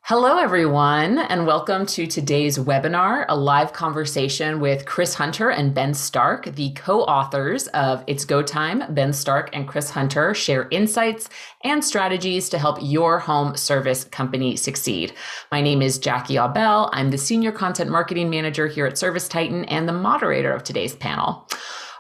Hello, everyone, and welcome to today's webinar, a live conversation with Chris Hunter and Ben Stark, the co-authors of It's Go Time. Ben Stark and Chris Hunter share insights and strategies to help your home service company succeed. My name is Jackie Abel. I'm the Senior Content Marketing Manager here at ServiceTitan and the moderator of today's panel.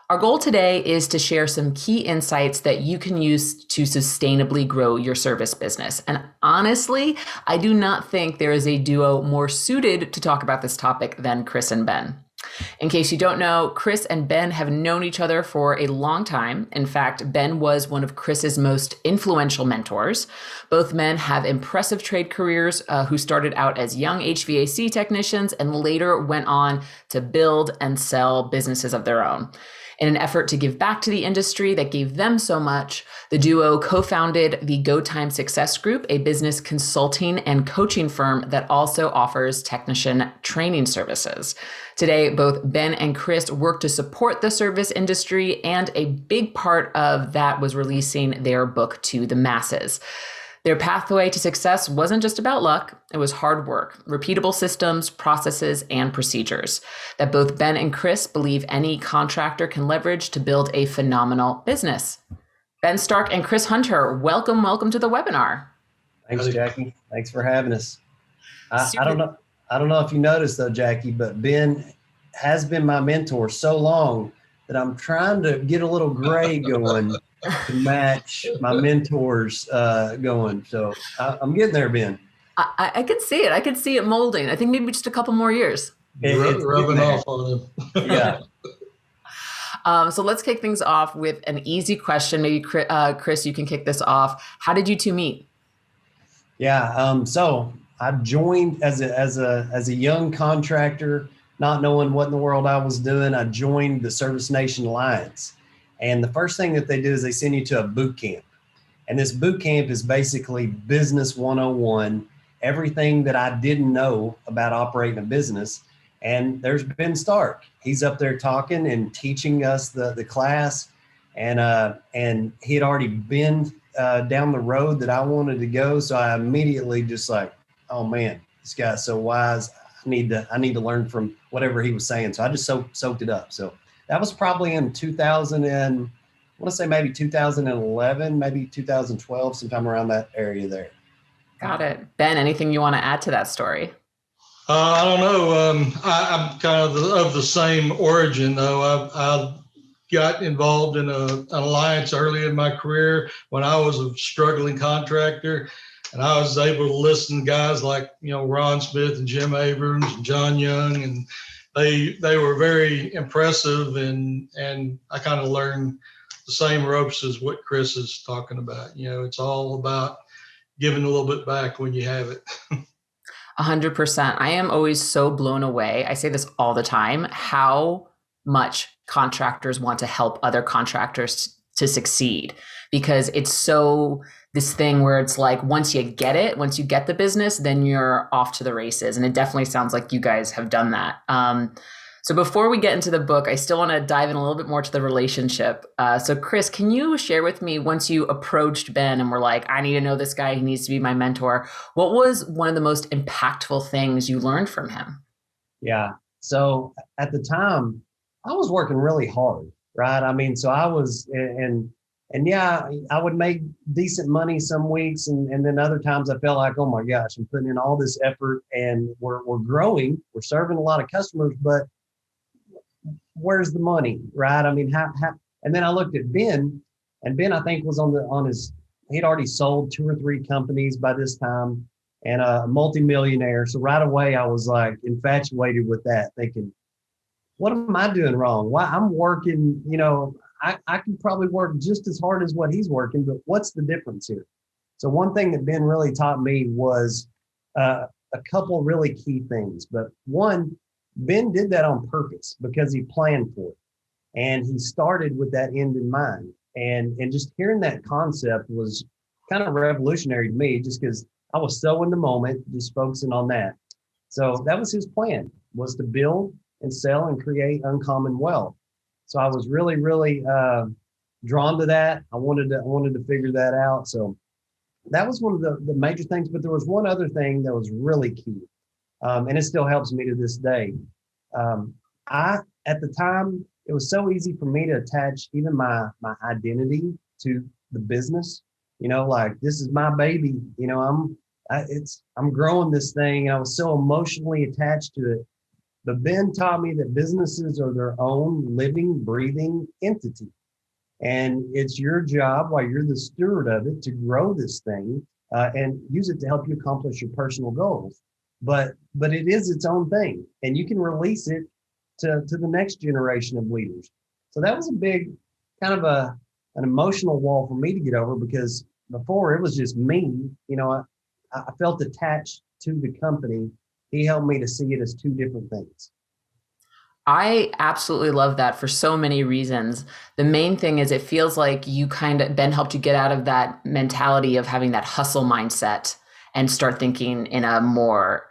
Our goal today is to share some key insights that you can use to sustainably grow your service business. And honestly, I do not think there is a duo more suited to talk about this topic than Chris and Ben. In case you don't know, Chris and Ben have known each other for a long time. In fact, Ben was one of Chris's most influential mentors. Both men have impressive trade careers who started out as young HVAC technicians and later went on to build and sell businesses of their own. In an effort to give back to the industry that gave them so much, the duo co-founded the Go Time Success Group, a business consulting and coaching firm that also offers technician training services. Today, both Ben and Chris work to support the service industry, and a big part of that was releasing their book to the masses. Their pathway to success wasn't just about luck, it was hard work, repeatable systems, processes, and procedures that both Ben and Chris believe any contractor can leverage to build a phenomenal business. Ben Stark and Chris Hunter, welcome to the webinar. Thanks, Jackie. Thanks for having us. I don't know if you noticed though, Jackie, but Ben has been my mentor so long that I'm trying to get a little gray going to match my mentors going. So I'm getting there, Ben. I could see it. I could see it molding. I think maybe just a couple more years. It's rubbing off on him. Yeah. So let's kick things off with an easy question. Maybe Chris, you can kick this off. How did you two meet? Yeah. So I joined as a young contractor, not knowing what in the world I was doing. I joined the Service Nation Alliance. And the first thing that they do is they send you to a boot camp. And this boot camp is basically business 101, everything that I didn't know about operating a business. And there's Ben Stark. He's up there talking and teaching us the class. And he had already been down the road that I wanted to go. So I immediately just like, oh man, this guy's so wise. I need to learn from whatever he was saying. So I just soaked it up. So that was probably in 2000 and I want to say maybe 2011, maybe 2012, sometime around that area there. Got it. Ben, anything you want to add to that story? I don't know. I'm kind of the same origin, though. I got involved in an alliance early in my career when I was a struggling contractor. And I was able to listen to guys like, Ron Smith and Jim Abrams and John Young, and they were very impressive, and I kind of learned the same ropes as what Chris is talking about. It's all about giving a little bit back when you have it. 100%. I am always so blown away. I say this all the time, how much contractors want to help other contractors to succeed, because it's so this thing where it's like, once you get the business, then you're off to the races. And it definitely sounds like you guys have done that. So before we get into the book, I still want to dive in a little bit more to the relationship. So Chris, can you share with me, once you approached Ben and were like, I need to know this guy, he needs to be my mentor, what was one of the most impactful things you learned from him? Yeah. So at the time, I was working really hard, right? I mean, so I was, and yeah, I would make decent money some weeks. And then other times I felt like, oh my gosh, I'm putting in all this effort and we're growing, we're serving a lot of customers, but where's the money, right? I mean, how, and then I looked at Ben, and Ben, I think, was he'd already sold 2 or 3 companies by this time and a multimillionaire. So right away I was like infatuated with that, thinking, what am I doing wrong? Why I'm working, I could probably work just as hard as what he's working, but what's the difference here? So one thing that Ben really taught me was a couple really key things. But one, Ben did that on purpose because he planned for it. And he started with that end in mind. And just hearing that concept was kind of revolutionary to me, just because I was so in the moment, just focusing on that. So that was his plan, was to build and sell and create uncommon wealth. So I was really, really drawn to that. I wanted to figure that out. So that was one of the major things. But there was one other thing that was really key, and it still helps me to this day. I at the time it was so easy for me to attach even my identity to the business. Like this is my baby. I'm growing this thing. I was so emotionally attached to it. But Ben taught me that businesses are their own living, breathing entity. And it's your job while you're the steward of it to grow this thing and use it to help you accomplish your personal goals. But it is its own thing, and you can release it to the next generation of leaders. So that was a big kind of an emotional wall for me to get over, because before it was just me. I felt attached to the company. He helped me to see it as two different things. I absolutely love that for so many reasons. The main thing is it feels like Ben helped you get out of that mentality of having that hustle mindset and start thinking in a more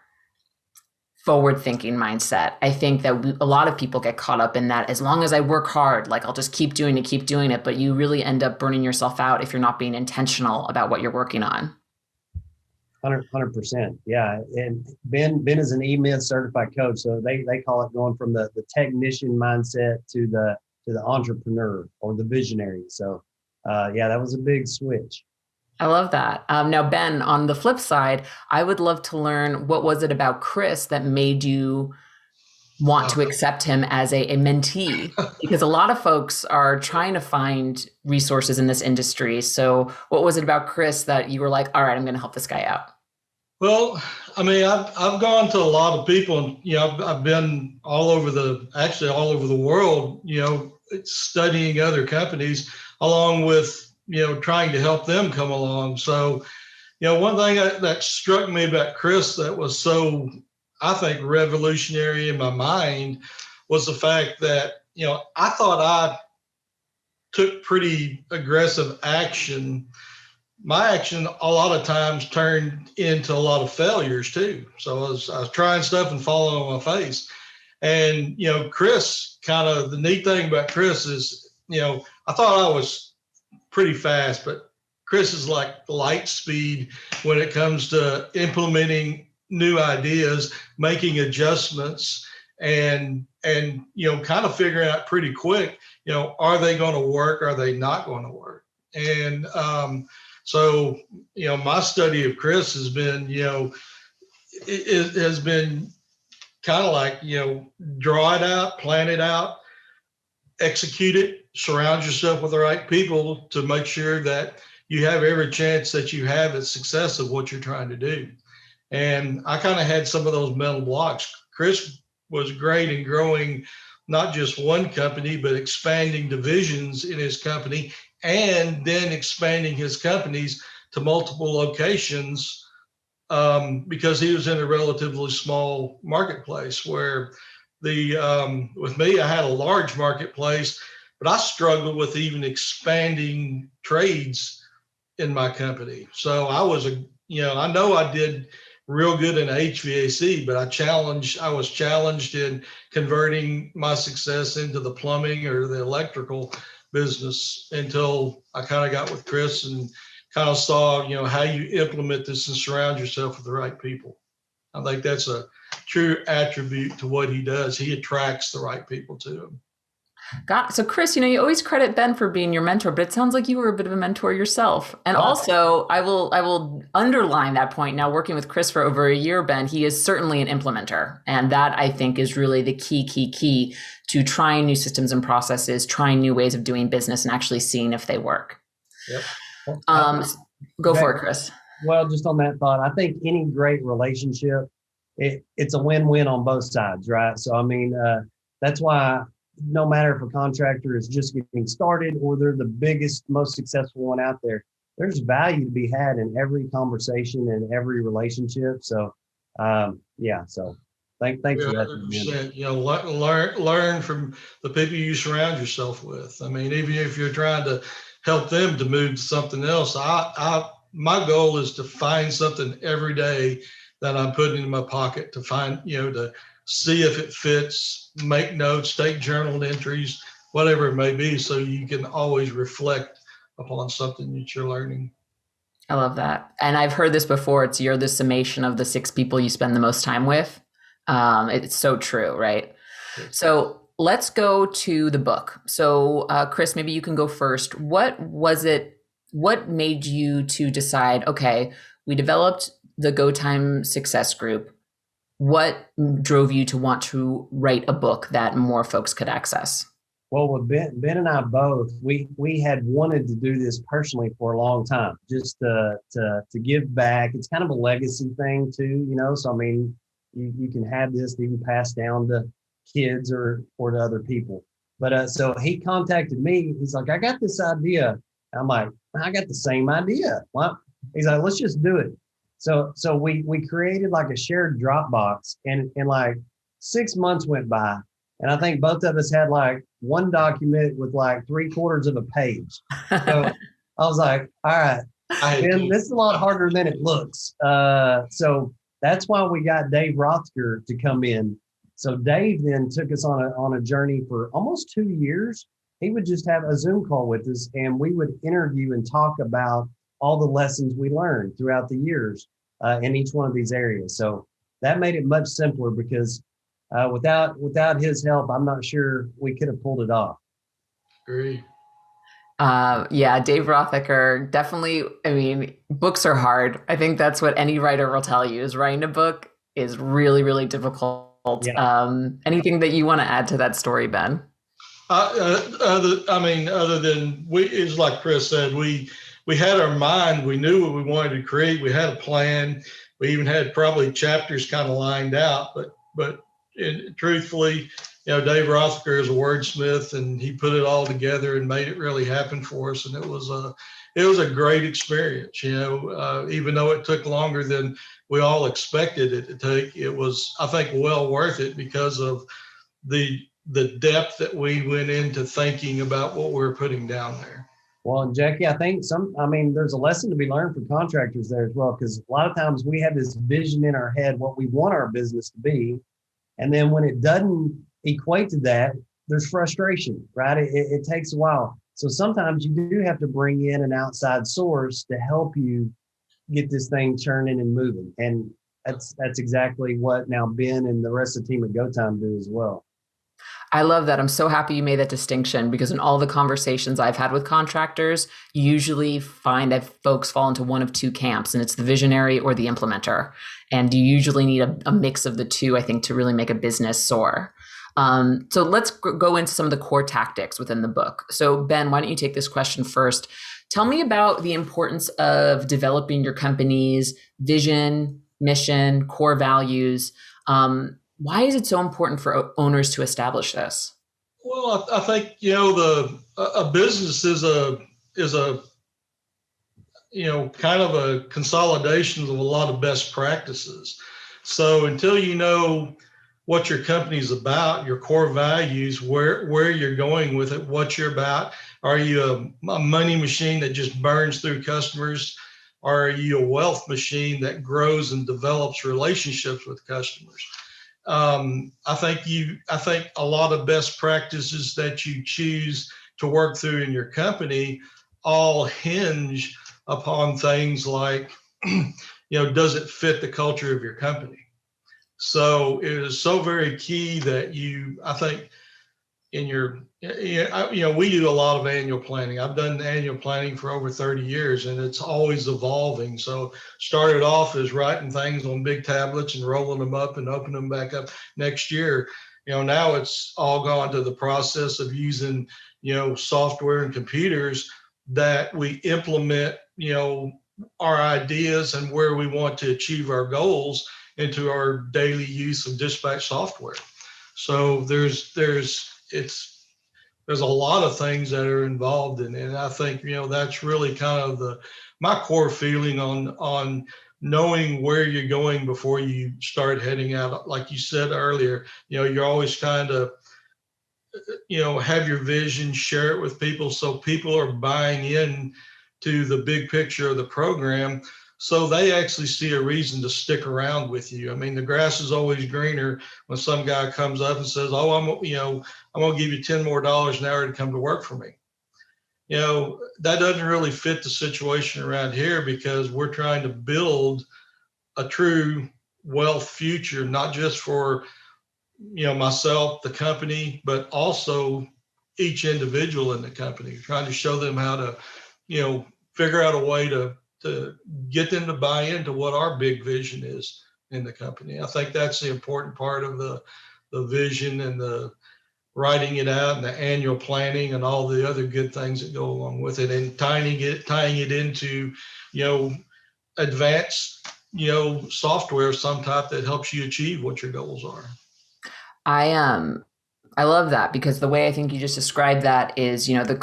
forward thinking mindset. I think that a lot of people get caught up in that. As long as I work hard, like I'll just keep doing it. But you really end up burning yourself out if you're not being intentional about what you're working on. 100%. Yeah. And Ben is an E-Myth certified coach. So they call it going from the technician mindset to the entrepreneur or the visionary. So that was a big switch. I love that. Now, Ben, on the flip side, I would love to learn, what was it about Chris that made you want to accept him as a mentee? Because a lot of folks are trying to find resources in this industry. So what was it about Chris that you were like, all right, I'm going to help this guy out? Well, I mean, I've gone to a lot of people, and I've been all over the world, studying other companies along with trying to help them come along. So, one thing that struck me about Chris that was so, I think, revolutionary in my mind was the fact that, I thought I took pretty aggressive action. My action a lot of times turned into a lot of failures too. So I was trying stuff and falling on my face. And, Chris, kind of the neat thing about Chris is, I thought I was pretty fast, but Chris is like light speed when it comes to implementing new ideas, making adjustments, and kind of figuring out pretty quick, are they going to work? Are they not going to work? And so, my study of Chris has been, it has been kind of like, draw it out, plan it out, execute it, surround yourself with the right people to make sure that you have every chance that you have at success of what you're trying to do. And I kind of had some of those mental blocks. Chris was great in growing not just one company, but expanding divisions in his company, and then expanding his companies to multiple locations because he was in a relatively small marketplace, where with me, I had a large marketplace, but I struggled with even expanding trades in my company. So I know I did real good in HVAC, but I was challenged in converting my success into the plumbing or the electrical business until I kind of got with Chris and kind of saw, how you implement this and surround yourself with the right people. I think that's a true attribute to what he does. He attracts the right people to him. So Chris, you always credit Ben for being your mentor, but it sounds like you were a bit of a mentor yourself. And also, I will underline that point. Now, working with Chris for over a year, Ben, he is certainly an implementer. And that, I think, is really the key to trying new systems and processes, trying new ways of doing business, and actually seeing if they work. Yep. Go for it, Chris. Well, just on that thought, I think any great relationship, it's a win-win on both sides, right? So, I mean, that's why no matter if a contractor is just getting started or they're the biggest, most successful one out there, there's value to be had in every conversation and every relationship. So, so thanks for that. Learn from the people you surround yourself with. I mean, even if you're trying to help them to move to something else, my goal is to find something every day that I'm putting in my pocket to find, to see if it fits, make notes, take journal entries, whatever it may be, so you can always reflect upon something that you're learning. I love that. And I've heard this before. You're the summation of the 6 people you spend the most time with. It's so true, right? So let's go to the book. So, Chris, maybe you can go first. What was it? What made you to decide, okay, we developed the Go Time Success Group. What drove you to want to write a book that more folks could access? Well, with Ben and I both, we had wanted to do this personally for a long time, just to give back. It's kind of a legacy thing too, So I mean, you can have this that you can pass down to kids or to other people. But so he contacted me. He's like, I got this idea. I'm like, I got the same idea. Well, he's like, let's just do it. So we created like a shared Dropbox, and like 6 months went by, and I think both of us had like one document with like 3/4 of a page. So I was like, all right, Ben, this is a lot harder than it looks. So that's why we got Dave Rothker to come in. So Dave then took us on a journey for almost 2 years. He would just have a Zoom call with us, and we would interview and talk about all the lessons we learned throughout the years in each one of these areas. So that made it much simpler, because without his help, I'm not sure we could have pulled it off. Agree. Yeah, Dave Rothacker, definitely. I mean, books are hard. I think that's what any writer will tell you, is writing a book is really, really difficult. Yeah. Anything that you want to add to that story, Ben? Other than it's like Chris said, we had our mind, we knew what we wanted to create. We had a plan. We even had probably chapters kind of lined out, but truthfully, Dave Rothker is a wordsmith, and he put it all together and made it really happen for us. And it was a great experience, even though it took longer than we all expected it to take. It was, I think, well worth it because of the depth that we went into thinking about what we were putting down there. Well, and Jackie, I think there's a lesson to be learned for contractors there as well, because a lot of times we have this vision in our head, what we want our business to be. And then when it doesn't equate to that, there's frustration, right? It takes a while. So sometimes you do have to bring in an outside source to help you get this thing churning and moving. And that's exactly what now Ben and the rest of the team at GoTime do as well. I love that. I'm so happy you made that distinction, because in all the conversations I've had with contractors, you usually find that folks fall into one of two camps, and it's the visionary or the implementer. And you usually need a mix of the two, I think, to really make a business soar. So let's go into some of the core tactics within the book. So Ben, why don't you take this question first? Tell me about the importance of developing your company's vision, mission, core values. Why is it so important for owners to establish this? Well, I think a business is a kind of a consolidation of a lot of best practices. So until you know what your company's about, your core values, where you're going with it, what you're about, are you a money machine that just burns through customers? Or are you a wealth machine that grows and develops relationships with customers? I think a lot of best practices that you choose to work through in your company all hinge upon things like, does it fit the culture of your company? So it is so very key that I think in your, we do a lot of annual planning. I've done annual planning for over 30 years, and it's always evolving. So started off as writing things on big tablets and rolling them up and opening them back up next year. Now it's all gone to the process of using, software and computers that we implement, our ideas and where we want to achieve our goals into our daily use of dispatch software. So there's a lot of things that are involved in it. And I think, that's really kind of my core feeling on knowing where you're going before you start heading out. Like you said earlier, you're always kind of, have your vision, share it with people, so people are buying in to the big picture of the program, so they actually see a reason to stick around with you. I mean, the grass is always greener when some guy comes up and says, "Oh, I'm going to give you $10 more an hour to come to work for me." that doesn't really fit the situation around here, because we're trying to build a true wealth future, not just for, myself, the company, but also each individual in the company, trying to show them how to, figure out a way to get them to buy into what our big vision is in the company. I think that's the important part of the vision and the writing it out and the annual planning and all the other good things that go along with it, and tying it into, advanced, software of some type that helps you achieve what your goals are. I love that, because the way I think you just described that is, the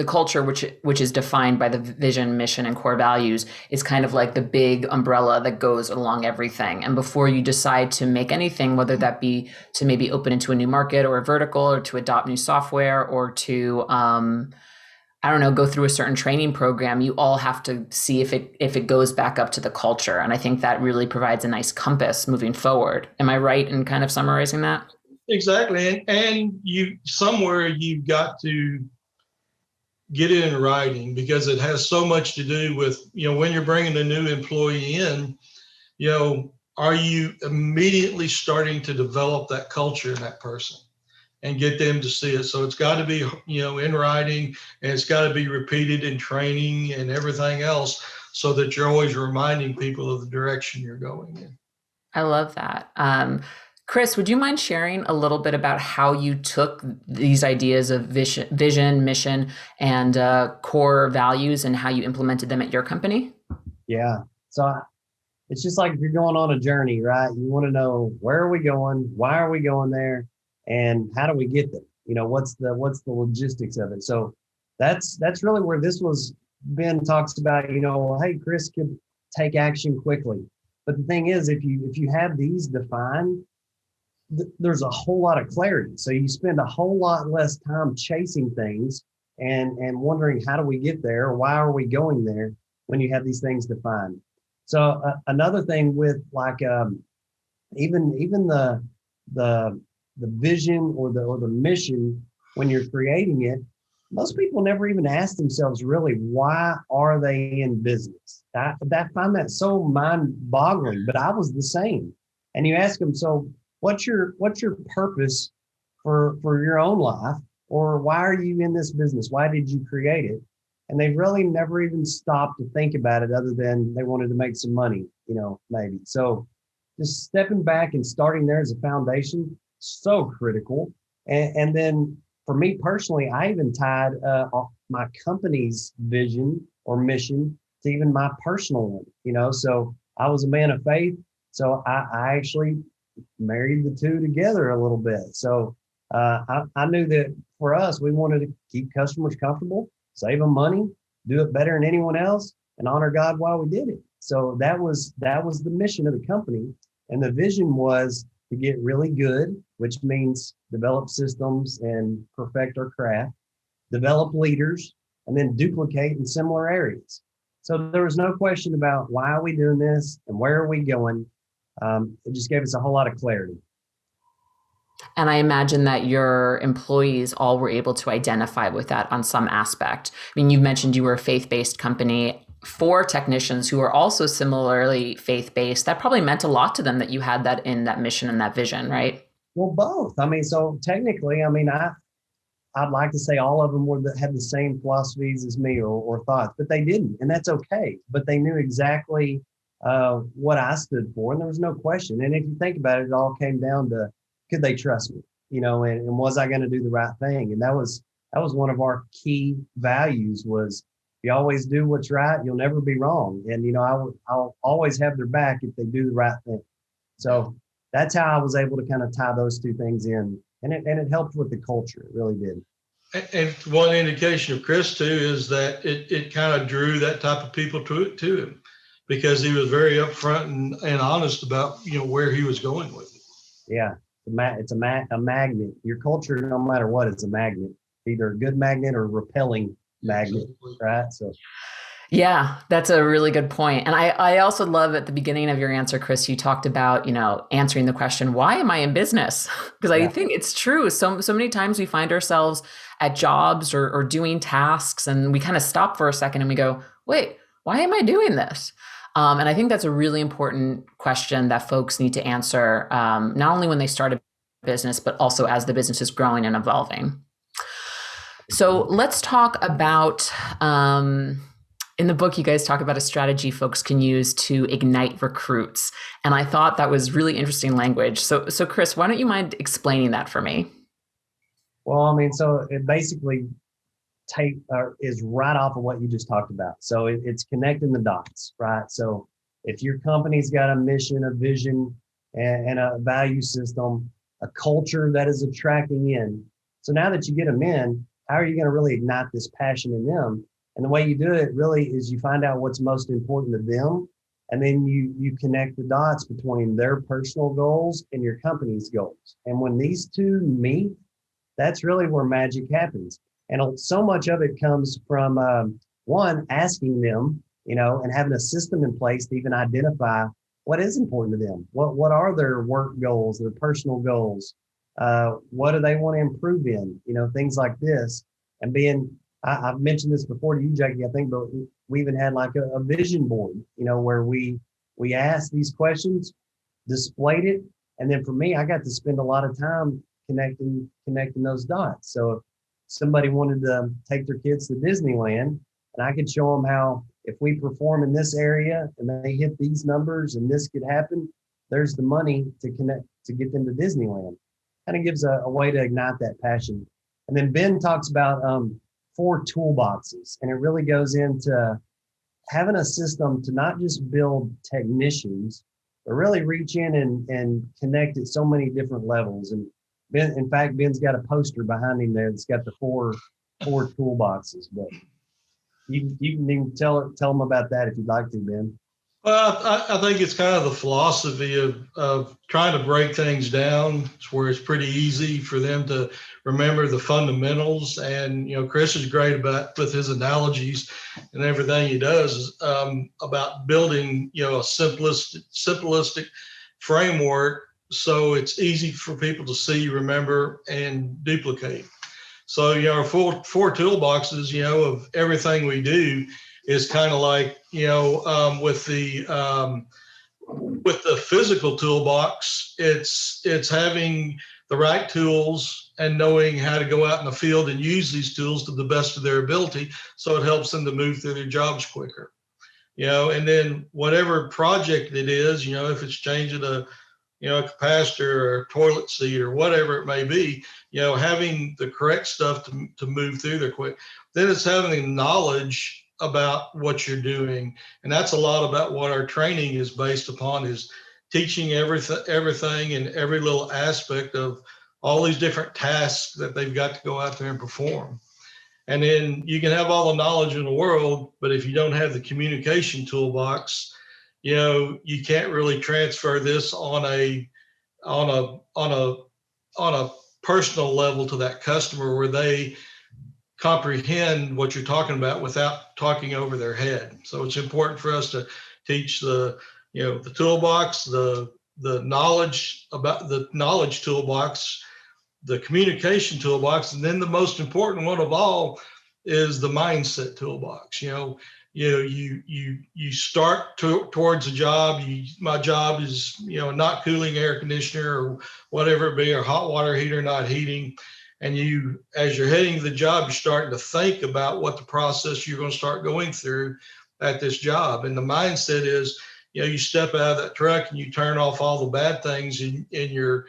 culture which is defined by the vision, mission, and core values is kind of like the big umbrella that goes along everything. And before you decide to make anything, whether that be to maybe open into a new market or a vertical, or to adopt new software, or to go through a certain training program, you all have to see if it goes back up to the culture. And I think that really provides a nice compass moving forward. Am I right in kind of summarizing that? Exactly. And you've got to get it in writing, because it has so much to do with, when you're bringing a new employee in, are you immediately starting to develop that culture in that person and get them to see it? So it's got to be, in writing, and it's got to be repeated in training and everything else, so that you're always reminding people of the direction you're going in. I love that. Chris, would you mind sharing a little bit about how you took these ideas of vision, mission, and core values, and how you implemented them at your company? Yeah. So it's just like if you're going on a journey, right? You want to know, where are we going? Why are we going there? And how do we get there? What's the logistics of it? So that's really where this was. Ben talks about, hey, Chris could take action quickly. But the thing is, if you have these defined, there's a whole lot of clarity. So you spend a whole lot less time chasing things and wondering, how do we get there? Or why are we going there, when you have these things defined? So another thing with even the vision or the mission, when you're creating it, most people never even ask themselves, really, why are they in business? I find that so mind-boggling, but I was the same. And you ask them, so what's your purpose for your own life? Or why are you in this business? Why did you create it? And they've really never even stopped to think about it, other than they wanted to make some money, maybe. So just stepping back and starting there as a foundation, so critical. And then for me personally, I even tied my company's vision or mission to even my personal one, so I was a man of faith. So I actually married the two together a little bit. So I knew that for us, we wanted to keep customers comfortable, save them money, do it better than anyone else, and honor God while we did it. So that was the mission of the company. And the vision was to get really good, which means develop systems and perfect our craft, develop leaders, and then duplicate in similar areas. So there was no question about, why are we doing this and where are we going? It just gave us a whole lot of clarity. And I imagine that your employees all were able to identify with that on some aspect. I mean, you mentioned you were a faith-based company. For technicians who are also similarly faith-based, that probably meant a lot to them that you had that in that mission and that vision, right? Well, both. So technically, I'd like to say all of them had the same philosophies as me or thoughts, but they didn't, and that's okay. But they knew exactly what I stood for, and there was no question. And if you think about it, it all came down to, could they trust me? And was I going to do the right thing? And that was one of our key values was, you always do what's right, you'll never be wrong. And, I'll always have their back if they do the right thing. So that's how I was able to kind of tie those two things in. And it helped with the culture. It really did. And one indication of Chris too is that it kind of drew that type of people to him, because he was very upfront and honest about, where he was going with it. Yeah. It's a magnet. Your culture, no matter what, it's a magnet, either a good magnet or a repelling magnet, right? So Yeah, that's a really good point. And I also love at the beginning of your answer, Chris, you talked about, answering the question, why am I in business? Because I Yeah. think it's true. So many times we find ourselves at jobs or doing tasks and we kind of stop for a second and we go, wait, why am I doing this? And I think that's a really important question that folks need to answer, not only when they start a business, but also as the business is growing and evolving. So let's talk about, in the book, you guys talk about a strategy folks can use to ignite recruits. And I thought that was really interesting language. So Chris, why don't you mind explaining that for me? Well, I mean, so it basically is right off of what you just talked about. So it's connecting the dots, right? So if your company's got a mission, a vision, and a value system, a culture that is attracting in. So now that you get them in, how are you going to really ignite this passion in them? And the way you do it really is you find out what's most important to them, and then you connect the dots between their personal goals and your company's goals. And when these two meet, that's really where magic happens. And so much of it comes from one, asking them, and having a system in place to even identify what is important to them. What are their work goals, their personal goals? What do they want to improve in? Things like this. And I've mentioned this before to you, Jackie, I think, but we even had like a vision board, where we asked these questions, displayed it. And then for me, I got to spend a lot of time connecting those dots. So if somebody wanted to take their kids to Disneyland, and I could show them how if we perform in this area and they hit these numbers and this could happen, there's the money to connect to get them to Disneyland. Kind of gives a way to ignite that passion. And then Ben talks about 4 toolboxes, and it really goes into having a system to not just build technicians, but really reach in and connect at so many different levels. And Ben, in fact, Ben's got a poster behind him there that's got the four toolboxes. But you can tell them about that if you'd like to, Ben. Well, I think it's kind of the philosophy of trying to break things down to where it's pretty easy for them to remember the fundamentals. And, Chris is great with his analogies and everything he does about building, a simplistic framework so it's easy for people to see, remember, and duplicate. So, our four toolboxes, of everything we do is kind of like, with the physical toolbox, it's having the right tools and knowing how to go out in the field and use these tools to the best of their ability. So it helps them to move through their jobs quicker, and then whatever project it is, if it's changing a capacitor or a toilet seat or whatever it may be, having the correct stuff to move through there quick. Then it's having the knowledge about what you're doing. And that's a lot about what our training is based upon, is teaching everything and every little aspect of all these different tasks that they've got to go out there and perform. And then you can have all the knowledge in the world, but if you don't have the communication toolbox, you can't really transfer this on a personal level to that customer where they comprehend what you're talking about without talking over their head. So it's important for us to teach the toolbox, the knowledge about the knowledge toolbox, the communication toolbox, and then the most important one of all is the mindset toolbox. You start towards a job. My job is not cooling air conditioner or whatever it be, or hot water heater not heating. And as you're heading to the job, you're starting to think about what the process you're going to start going through at this job. And the mindset is, you step out of that truck and you turn off all the bad things in your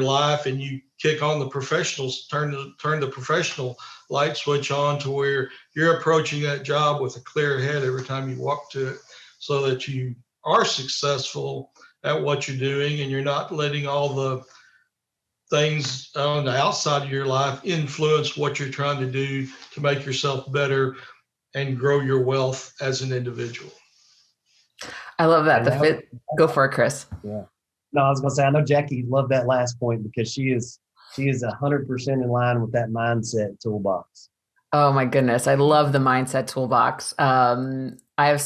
life, and you kick on the professionals, turn the professional light switch on to where you're approaching that job with a clear head every time you walk to it, so that you are successful at what you're doing and you're not letting all the things on the outside of your life influence what you're trying to do to make yourself better and grow your wealth as an individual. I love that. Go for it, Chris. Yeah. No, I was going to say, I know Jackie loved that last point because she is 100% in line with that mindset toolbox. Oh my goodness. I love the mindset toolbox. I have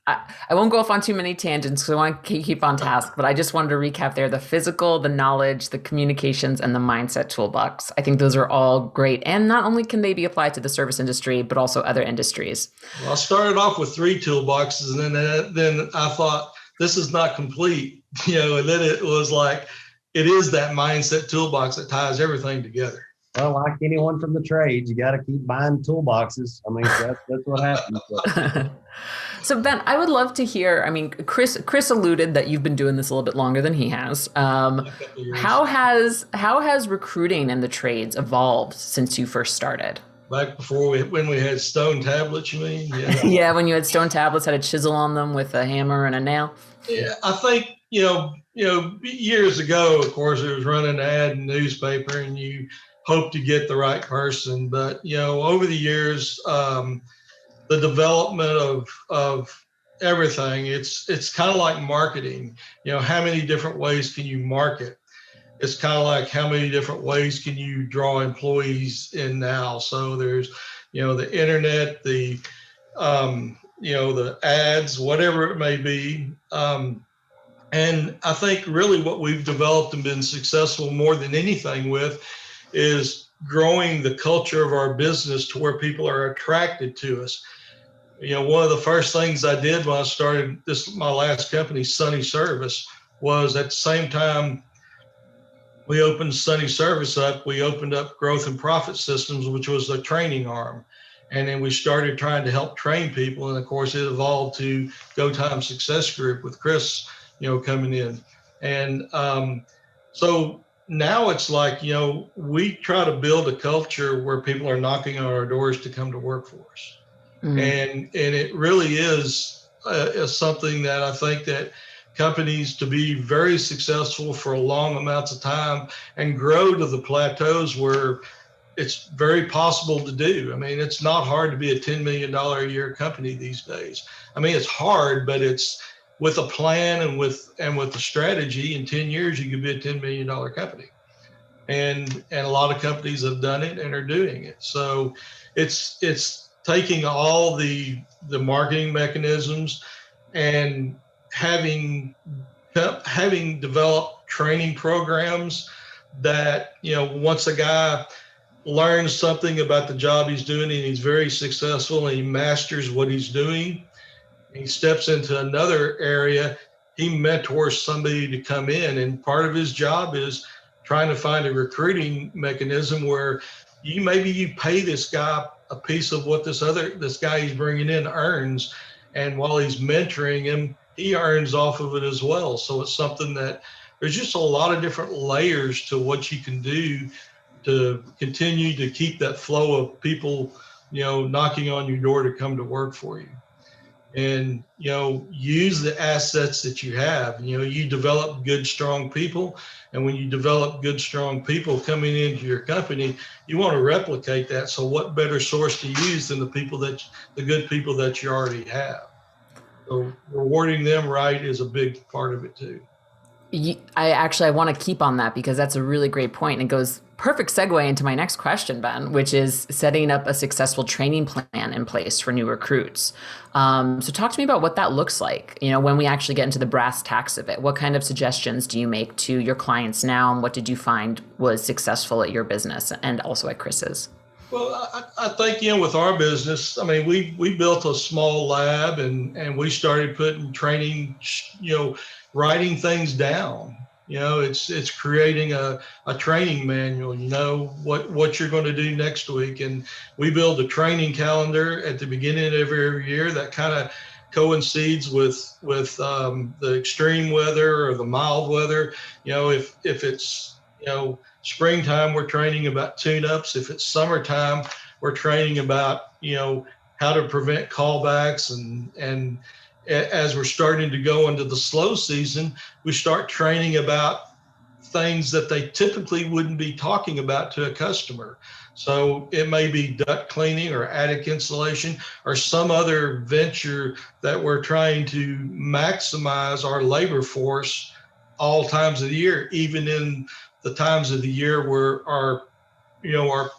I won't go off on too many tangents because I want to keep on task, but I just wanted to recap there the physical, the knowledge, the communications, and the mindset toolbox. I think those are all great. And not only can they be applied to the service industry, but also other industries. Well, I started off with 3 toolboxes, and then I thought this is not complete, and then it was like, it is that mindset toolbox that ties everything together. Well, like anyone from the trades, you got to keep buying toolboxes. I mean, that's what happens. So Ben, I would love to hear. I mean, Chris alluded that you've been doing this a little bit longer than he has. How has recruiting in the trades evolved since you first started? Back before when we had stone tablets, you mean? Yeah. Yeah, when you had stone tablets, had a chisel on them with a hammer and a nail. Yeah, I think years ago, of course, it was running an ad in the newspaper, and you hope to get the right person. But over the years, the development of everything, it's kind of like marketing. How many different ways can you market? It's kind of like how many different ways can you draw employees in now. So there's the internet, the the ads, whatever it may be. And I think really what we've developed and been successful more than anything with is growing the culture of our business to where people are attracted to us. One of the first things I did when I started my last company, Sunny Service, was at the same time we opened Sunny Service up, we opened up Growth and Profit Systems, which was a training arm. And then we started trying to help train people. And of course, it evolved to Go Time Success Group with Chris, coming in. And so now it's like, we try to build a culture where people are knocking on our doors to come to work for us. Mm-hmm. And it really is something that I think that companies, to be very successful for long amounts of time and grow to the plateaus where it's very possible to do. I mean, it's not hard to be a $10 million a year company these days. I mean, it's hard, but it's with a plan and with the strategy. In 10 years, you could be a $10 million company. And a lot of companies have done it and are doing it. So it's taking all the marketing mechanisms and having developed training programs that, once a guy learns something about the job he's doing and he's very successful and he masters what he's doing, he steps into another area, he mentors somebody to come in. And part of his job is trying to find a recruiting mechanism where you pay this guy a piece of what this guy he's bringing in earns. And while he's mentoring him, he earns off of it as well. So it's something that there's just a lot of different layers to what you can do to continue to keep that flow of people, knocking on your door to come to work for you. And, use the assets that you have. You develop good, strong people. And when you develop good, strong people coming into your company, you want to replicate that. So what better source to use than the good people that you already have? So rewarding them right is a big part of it too. I want to keep on that because that's a really great point. And it goes perfect segue into my next question, Ben, which is setting up a successful training plan in place for new recruits. So talk to me about what that looks like, when we actually get into the brass tacks of it. What kind of suggestions do you make to your clients now? And what did you find was successful at your business and also at Chris's? Well, I think, with our business, I mean, we built a small lab and we started putting training, writing things down. It's creating a training manual, what you're going to do next week. And we build a training calendar at the beginning of every year that kind of coincides with the extreme weather or the mild weather. If it's, springtime, we're training about tune-ups. If it's summertime, we're training about, how to prevent callbacks. And as we're starting to go into the slow season, we start training about things that they typically wouldn't be talking about to a customer. So it may be duct cleaning or attic insulation or some other venture that we're trying to maximize our labor force all times of the year, even in the times of the year where our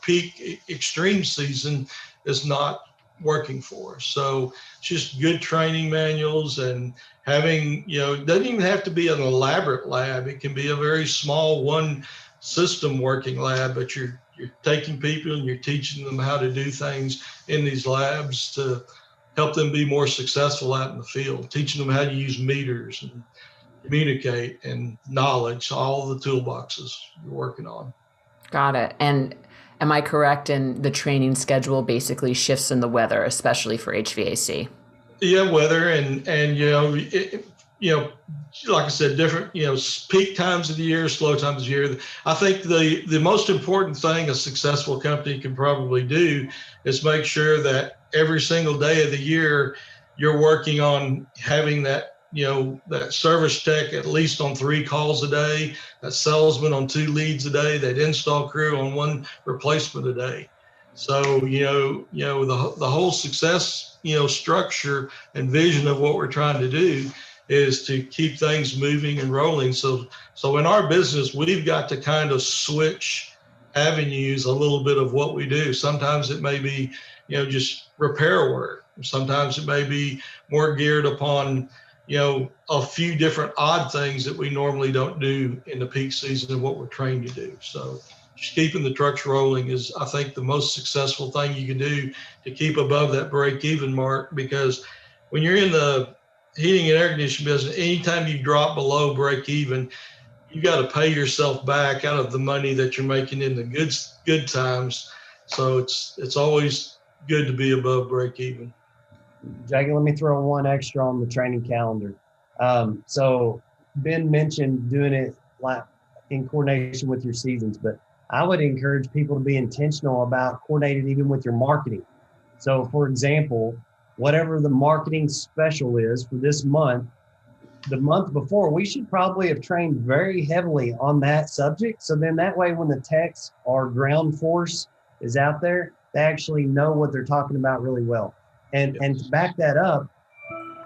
peak extreme season is not working for us. So just good training manuals and having, it doesn't even have to be an elaborate lab. It can be a very small one system working lab, but you're taking people and you're teaching them how to do things in these labs to help them be more successful out in the field, teaching them how to use meters and communicate and knowledge, all the toolboxes you're working on. Got it. And am I correct in the training schedule basically shifts in the weather, especially for HVAC? Yeah, weather and like I said, different, peak times of the year, slow times of the year. I think the most important thing a successful company can probably do is make sure that every single day of the year you're working on having that, that service tech at least on 3 calls a day, that salesman on 2 leads a day, that install crew on 1 replacement a day. So, the whole success, structure and vision of what we're trying to do is to keep things moving and rolling. So in our business, we've got to kind of switch avenues a little bit of what we do. Sometimes it may be, just repair work. Sometimes it may be more geared upon, a few different odd things that we normally don't do in the peak season of what we're trained to do. So just keeping the trucks rolling is, I think, the most successful thing you can do to keep above that break-even mark, because when you're in the heating and air conditioning business, anytime you drop below break-even, you got to pay yourself back out of the money that you're making in the good times. So it's always good to be above break-even. Jackie, let me throw one extra on the training calendar. So Ben mentioned doing it like in coordination with your seasons, but I would encourage people to be intentional about coordinating even with your marketing. So for example, whatever the marketing special is for this month, the month before, we should probably have trained very heavily on that subject. So then that way, when the techs or ground force is out there, they actually know what they're talking about really well. And to back that up,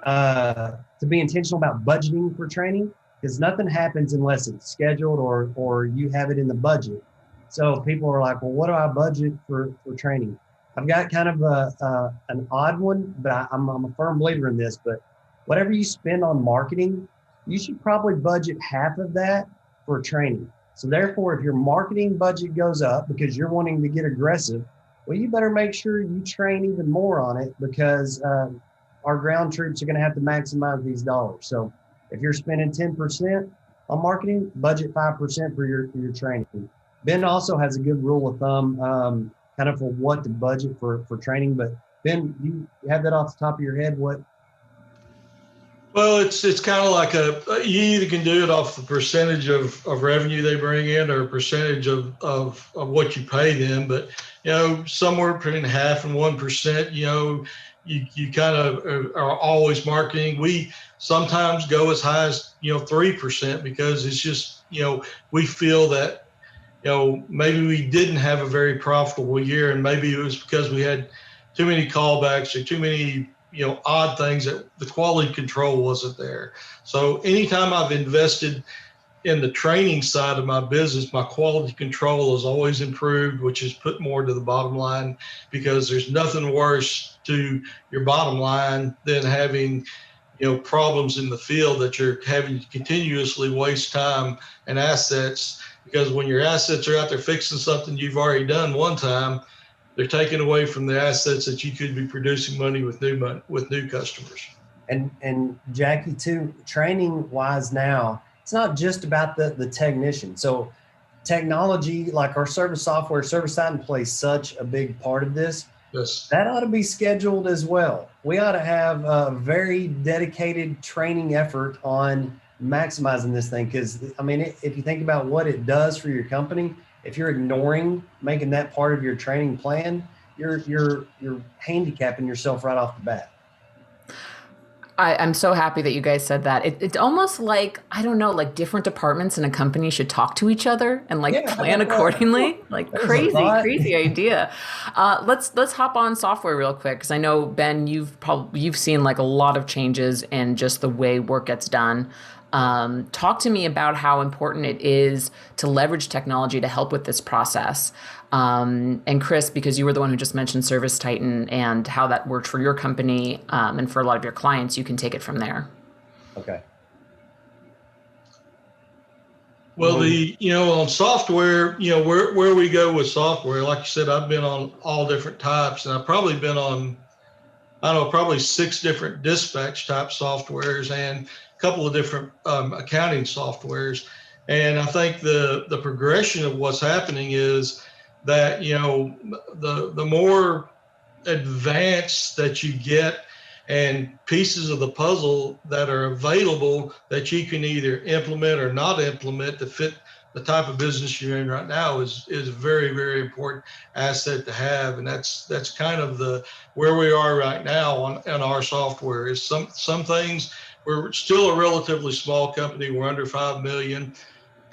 to be intentional about budgeting for training, because nothing happens unless it's scheduled or you have it in the budget. So people are like, well, what do I budget for training? I've got kind of an odd one, but I'm a firm believer in this, but whatever you spend on marketing, you should probably budget half of that for training. So therefore, if your marketing budget goes up because you're wanting to get aggressive, well, you better make sure you train even more on it, because our ground troops are going to have to maximize these dollars. So if you're spending 10% on marketing, budget 5% for your training. Ben also has a good rule of thumb kind of for what to budget for training. But Ben, you have that off the top of your head? What? Well, it's kind of like you either can do it off the percentage of revenue they bring in or a percentage of what you pay them. But, somewhere between 0.5% and 1%, you kind of are always marketing. We sometimes go as high as, 3% because it's just, we feel that, maybe we didn't have a very profitable year, and maybe it was because we had too many callbacks or too many, odd things that the quality control wasn't there. So anytime I've invested in the training side of my business, my quality control has always improved, which has put more to the bottom line, because there's nothing worse to your bottom line than having, problems in the field that you're having to continuously waste time and assets. Because when your assets are out there fixing something you've already done one time, they're taking away from the assets that you could be producing money with new customers. And Jackie, too, training wise now, it's not just about the technician. So technology, like our service software, ServiceTitan plays such a big part of this. Yes. That ought to be scheduled as well. We ought to have a very dedicated training effort on maximizing this thing. Because, if you think about what it does for your company, if you're ignoring making that part of your training plan, you're handicapping yourself right off the bat. I'm so happy that you guys said that. It's almost like, I don't know, like different departments in a company should talk to each other and plan accordingly. Like crazy idea. Let's hop on software real quick, because I know, Ben, you've seen like a lot of changes in just the way work gets done. Talk to me about how important it is to leverage technology to help with this process. And Chris, because you were the one who just mentioned ServiceTitan and how that worked for your company and for a lot of your clients, you can take it from there. Okay. Well, on software, where we go with software, like you said, I've been on all different types, and I've probably been on, I don't know, probably 6 different dispatch type softwares and a couple of different accounting softwares. And I think the progression of what's happening is that, the more advanced that you get and pieces of the puzzle that are available that you can either implement or not implement to fit the type of business you're in right now is a very, very important asset to have. And that's kind of where we are right now on our software. Is some things, we're still a relatively small company. We're under 5 million.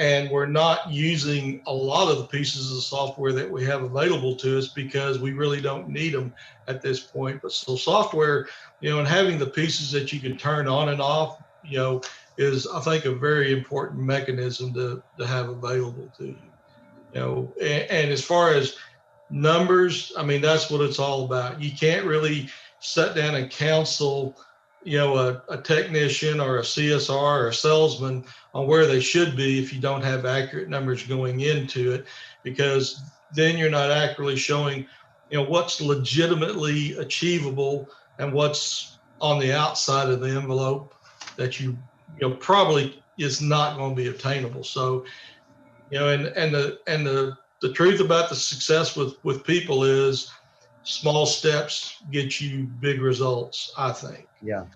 And we're not using a lot of the pieces of the software that we have available to us because we really don't need them at this point. But so software, and having the pieces that you can turn on and off, is, I think, a very important mechanism to have available to you. And as far as numbers, I mean, that's what it's all about. You can't really sit down and counsel a technician or a CSR or a salesman on where they should be if you don't have accurate numbers going into it, because then you're not accurately showing, what's legitimately achievable and what's on the outside of the envelope that probably is not going to be obtainable. So, and the truth about the success with people is small steps get you big results, I think. Yeah.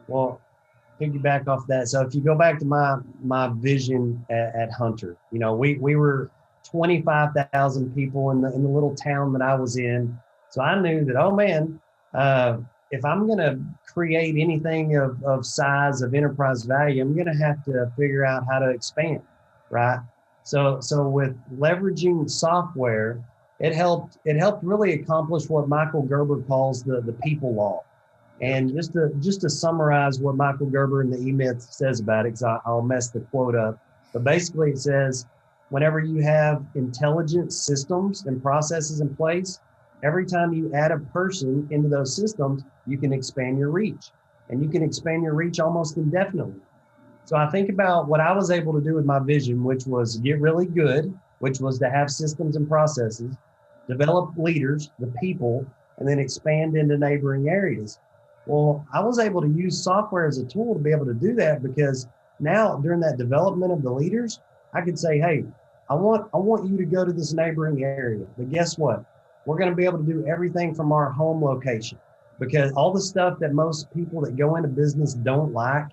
Well, piggyback off that. So if you go back to my vision at Hunter, we were 25,000 people in the little town that I was in. So I knew that, oh man, if I'm going to create anything of size, of enterprise value, I'm going to have to figure out how to expand, right? So with leveraging software, it helped really accomplish what Michael Gerber calls the people law. And just to summarize what Michael Gerber in the E-Myth says about it, because I'll mess the quote up, but basically it says, whenever you have intelligent systems and processes in place, every time you add a person into those systems, you can expand your reach, and you can expand your reach almost indefinitely. So I think about what I was able to do with my vision, which was get really good, which was to have systems and processes, develop leaders, the people, and then expand into neighboring areas. Well, I was able to use software as a tool to be able to do that, because now during that development of the leaders, I could say, hey, I want you to go to this neighboring area. But guess what? We're going to be able to do everything from our home location, because all the stuff that most people that go into business don't like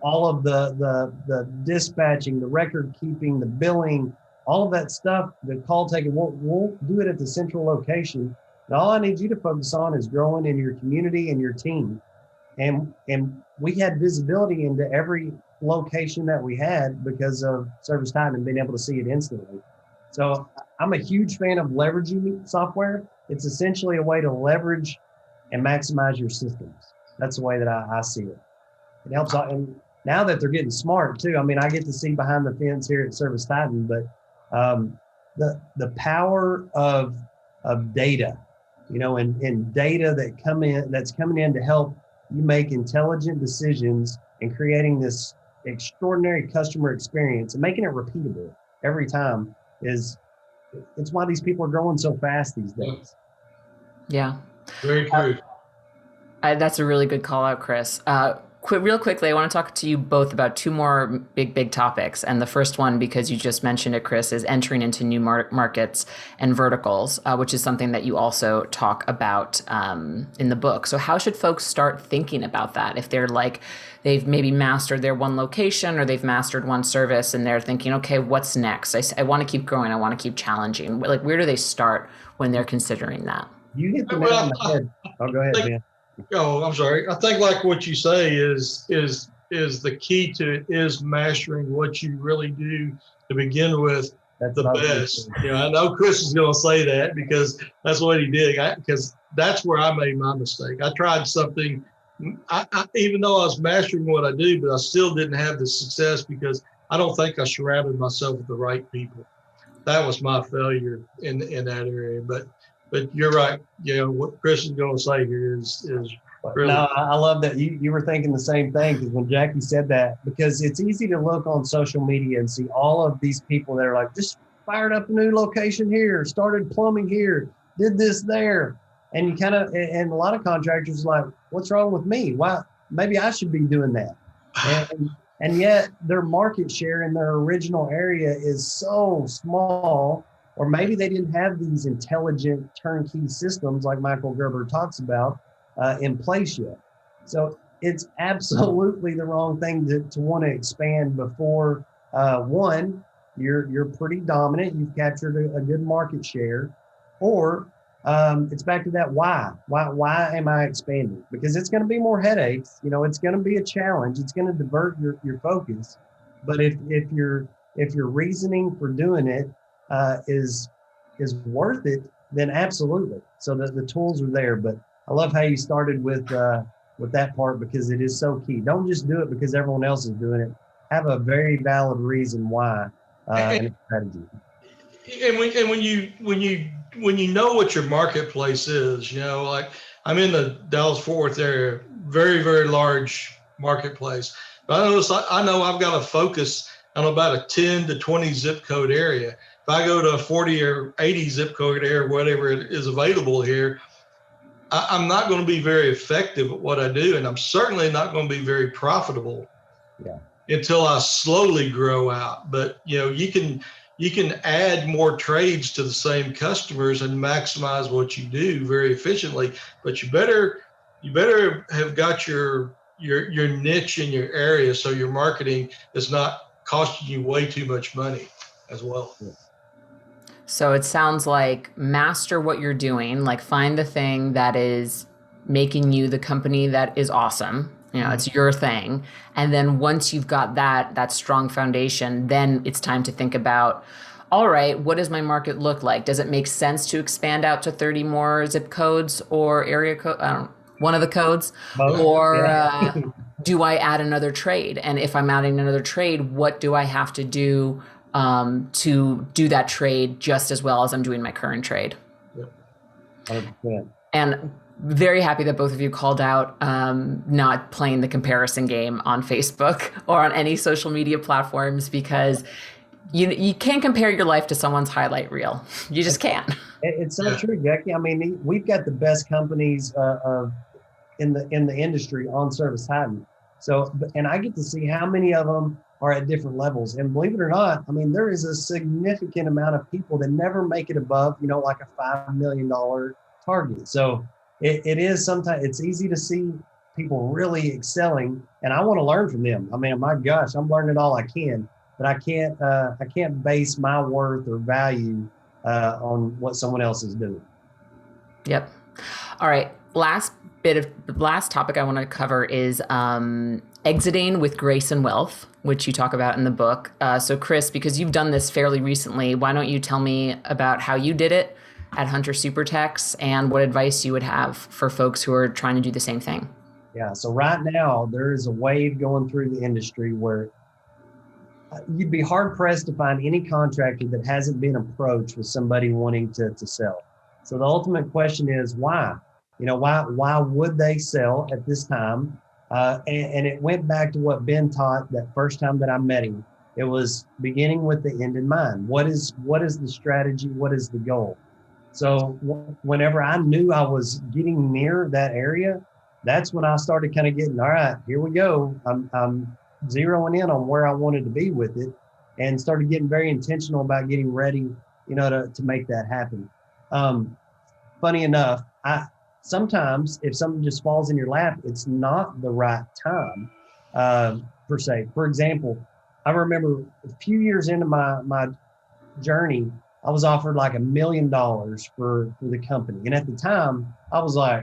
all of the dispatching, the record keeping, the billing, all of that stuff, the call taking, we'll do it at the central location. And all I need you to focus on is growing in your community and your team. And we had visibility into every location that we had because of ServiceTitan and being able to see it instantly. So I'm a huge fan of leveraging software. It's essentially a way to leverage and maximize your systems. That's the way that I see it. It helps. And now that they're getting smart too, I mean, I get to see behind the fence here at ServiceTitan, but the power of data, and data that's coming in to help you make intelligent decisions and creating this extraordinary customer experience and making it repeatable every time it's why these people are growing so fast these days. Yeah. Very true. That's a really good call out, Chris. Real quickly, I want to talk to you both about 2 more big topics. And the first one, because you just mentioned it, Chris, is entering into new markets and verticals, which is something that you also talk about in the book. So how should folks start thinking about that? If they're they've maybe mastered their one location or they've mastered one service and they're thinking, okay, what's next? I want to keep growing. I want to keep challenging. Where do they start when they're considering that? You hit the nail on the head. Oh, go ahead, Ben. Oh, I'm sorry. I think like what you say is the key to it is mastering what you really do to begin with. That's the best. I know Chris is going to say that because that's what he did. Because that's where I made my mistake. I tried something even though I was mastering what I do, but I still didn't have the success because I don't think I surrounded myself with the right people. That was my failure in that area. But you're right. What Chris is going to say here is really. No, I love that you were thinking the same thing, because when Jackie said that, because it's easy to look on social media and see all of these people that are like, just fired up a new location here, started plumbing here, did this there. And you kind of, and a lot of contractors are like, what's wrong with me? Why? Maybe I should be doing that. And yet their market share in their original area is so small, or maybe they didn't have these intelligent turnkey systems like Michael Gerber talks about in place yet. So it's absolutely the wrong thing to want to expand before one, you're pretty dominant, you've captured a good market share, or it's back to that why am I expanding? Because it's going to be more headaches, it's going to be a challenge, it's going to divert your focus. But if your reasoning for doing it is worth it, then absolutely. So the tools are there. But I love how you started with that part, because it is so key. Don't just do it because everyone else is doing it. Have a very valid reason why and a strategy. And when you know what your marketplace is, like I'm in the Dallas-Fort Worth area, very, very large marketplace. But I know I've got to focus on about a 10 to 20 zip code area. If I go to a 40 or 80 zip code area, whatever is available here, I'm not going to be very effective at what I do. And I'm certainly not going to be very profitable until I slowly grow out. But, you can add more trades to the same customers and maximize what you do very efficiently. But you better have got your niche in your area, so your marketing is not costing you way too much money as well. Yeah. So it sounds like master what you're doing, like find the thing that is making you the company that is awesome. It's your thing. And then once you've got that strong foundation, then it's time to think about, all right, what does my market look like? Does it make sense to expand out to 30 more zip codes or area code? One of the codes, or do I add another trade? And if I'm adding another trade, what do I have to do to do that trade just as well as I'm doing my current trade? 100%. And very happy that both of you called out not playing the comparison game on Facebook or on any social media platforms, because you can't compare your life to someone's highlight reel. You just can't. It's so true, Jackie. I mean, we've got the best companies in the industry on ServiceTitan. So, and I get to see how many of them are at different levels. And believe it or not, I mean, there is a significant amount of people that never make it above, like a $5 million target. So it is sometimes, it's easy to see people really excelling, and I want to learn from them. I mean, my gosh, I'm learning all I can, but I can't base my worth or value on what someone else is doing. Yep. All right. Last topic I want to cover is exiting with grace and wealth, which you talk about in the book. So Chris, because you've done this fairly recently, why don't you tell me about how you did it at Hunter Supertex and what advice you would have for folks who are trying to do the same thing? Yeah. So right now there is a wave going through the industry where you'd be hard pressed to find any contractor that hasn't been approached with somebody wanting to sell. So the ultimate question is why? Why would they sell at this time? And it went back to what Ben taught that first time that I met him. It was beginning with the end in mind. What is the strategy? What is the goal? So whenever I knew I was getting near that area, that's when I started kind of getting, all right, here we go. I'm zeroing in on where I wanted to be with it, and started getting very intentional about getting ready, to make that happen. Funny enough, sometimes if something just falls in your lap, it's not the right time, per se. For example, I remember a few years into my journey, I was offered like $1 million for the company. And at the time I was like,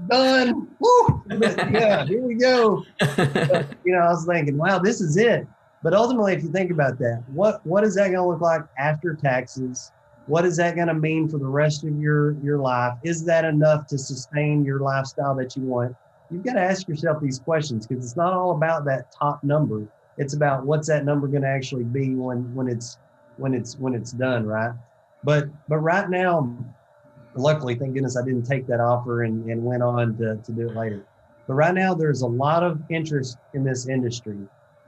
done. Woo! Yeah, here we go. But, I was thinking, wow, this is it. But ultimately, if you think about that, what is that going to look like after taxes? What is that going to mean for the rest of your life? Is that enough to sustain your lifestyle that you want? You've got to ask yourself these questions, because it's not all about that top number. It's about what's that number going to actually be when it's done, right? But right now, luckily, thank goodness I didn't take that offer and went on to do it later. But right now, there's a lot of interest in this industry.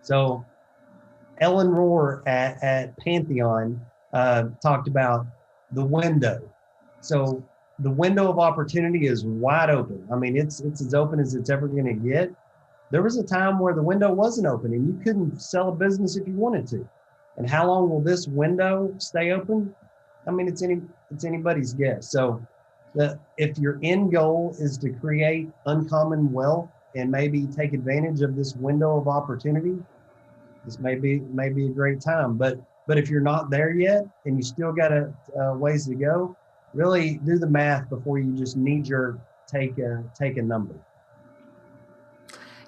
So Ellen Rohr at Pantheon talked about the window. So the window of opportunity is wide open. I mean, it's as open as it's ever going to get. There was a time where the window wasn't open and you couldn't sell a business if you wanted to. And how long will this window stay open? I mean, it's anybody's guess. So if your end goal is to create uncommon wealth and maybe take advantage of this window of opportunity, this may be a great time. But if you're not there yet and you still got a ways to go, really do the math before you just knee-jerk take a number.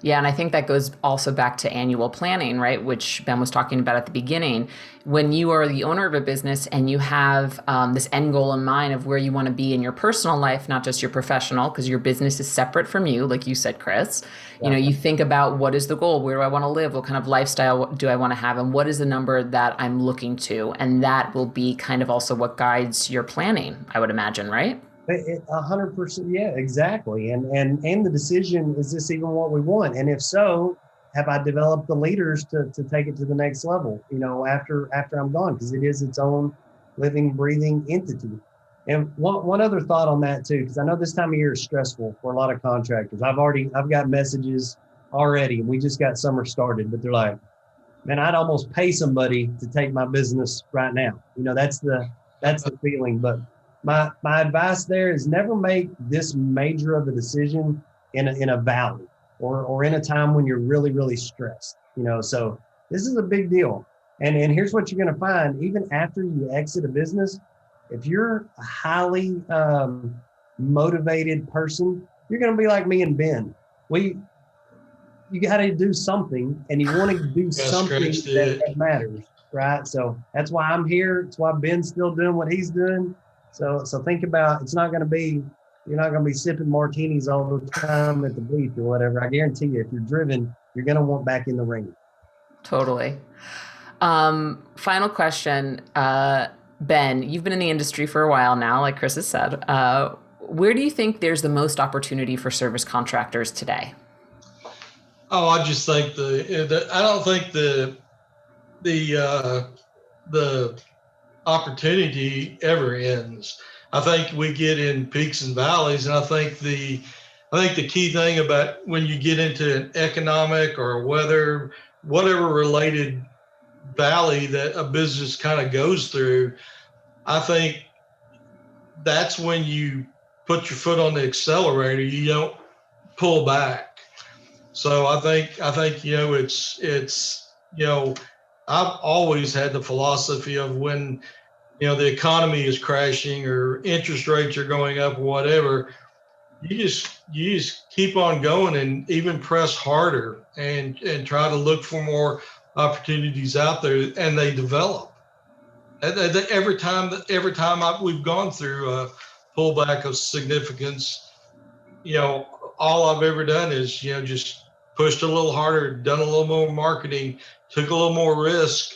Yeah, and I think that goes also back to annual planning, right? Which Ben was talking about at the beginning. When you are the owner of a business and you have this end goal in mind of where you want to be in your personal life, not just your professional, because your business is separate from you, like you said, Chris. Yeah. You know, you think about, what is the goal? Where do I want to live? What kind of lifestyle do I want to have? And what is the number that I'm looking to? And that will be kind of also what guides your planning, I would imagine, right? 100%. Yeah, exactly. And the decision, is this even what we want? And if so, have I developed the leaders to take it to the next level, you know, after I'm gone? Because it is its own living, breathing entity. And one other thought on that too, because I know this time of year is stressful for a lot of contractors. I've got messages already, and we just got summer started, but they're like, man, I'd almost pay somebody to take my business right now. You know, that's the feeling. But my advice there is never make this major of a decision in a valley or in a time when you're really, really stressed, you know. So this is a big deal. And here's what you're going to find. Even after you exit a business, if you're a highly motivated person, you're going to be like me and Ben. You got to do something, and you want to do something that matters, right? So that's why I'm here. It's why Ben's still doing what he's doing. So think about, you're not going to be sipping martinis all the time at the beach or whatever. I guarantee you, if you're driven, you're going to want back in the ring. Totally. Final question. Ben, you've been in the industry for a while now, like Chris has said. Where do you think there's the most opportunity for service contractors today? Oh, I just think I don't think the opportunity ever ends. I think we get in peaks and valleys, and I think the key thing about when you get into an economic or whatever related valley that a business kind of goes through, I think that's when you put your foot on the accelerator. You don't pull back. So I think you know, it's you know, I've always had the philosophy of when, you know, the economy is crashing or interest rates are going up or whatever, you just keep on going and even press harder and try to look for more opportunities out there, and they develop. Every time we've gone through a pullback of significance, you know, all I've ever done is, you know, just pushed a little harder, done a little more marketing, took a little more risk,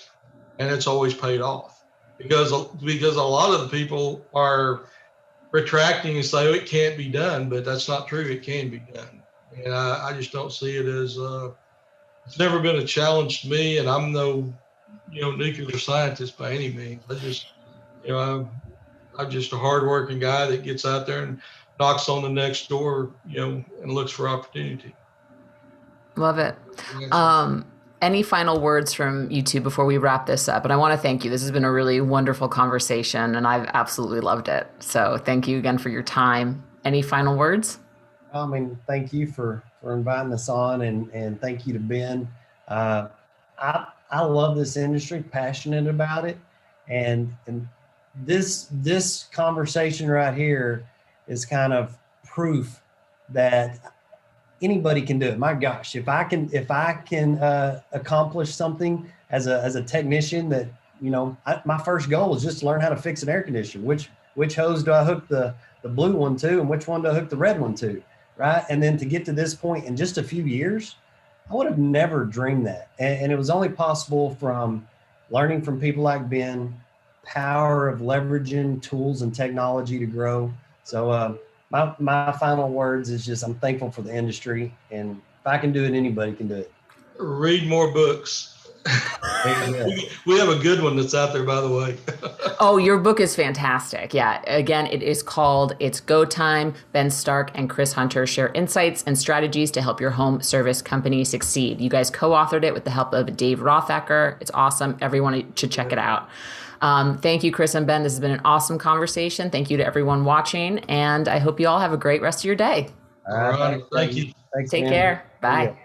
and it's always paid off because a lot of the people are retracting and say, oh, it can't be done, but that's not true. It can be done. And I just don't see it as, it's never been a challenge to me, and I'm no, you know, nuclear scientist by any means. I'm just a hardworking guy that gets out there and knocks on the next door, you know, and looks for opportunity. Love it. Any final words from you two before we wrap this up? And I want to thank you. This has been a really wonderful conversation, and I've absolutely loved it. So thank you again for your time. Any final words? I mean, thank you for inviting us on, and thank you to Ben. I love this industry, passionate about it, and this conversation right here is kind of proof that anybody can do it. My gosh, if I can accomplish something as a technician that my first goal was just to learn how to fix an air conditioner. Which hose do I hook the blue one to, and which one do I hook the red one to, right? And then to get to this point in just a few years, I would have never dreamed that. And it was only possible from learning from people like Ben, power of leveraging tools and technology to grow. So my final words is just I'm thankful for the industry, and if I can do it, anybody can do it. Read more books. We have a good one that's out there, by the way. Oh, your book is fantastic. Yeah. Again, it is called It's Go Time. Ben Stark and Chris Hunter share insights and strategies to help your home service company succeed. You guys co-authored it with the help of Dave Rothacker. It's awesome. Everyone should check it out. Thank you, Chris and Ben. This has been an awesome conversation. Thank you to everyone watching, and I hope you all have a great rest of your day. All right. Thank you. Thanks, Take man. care. Bye.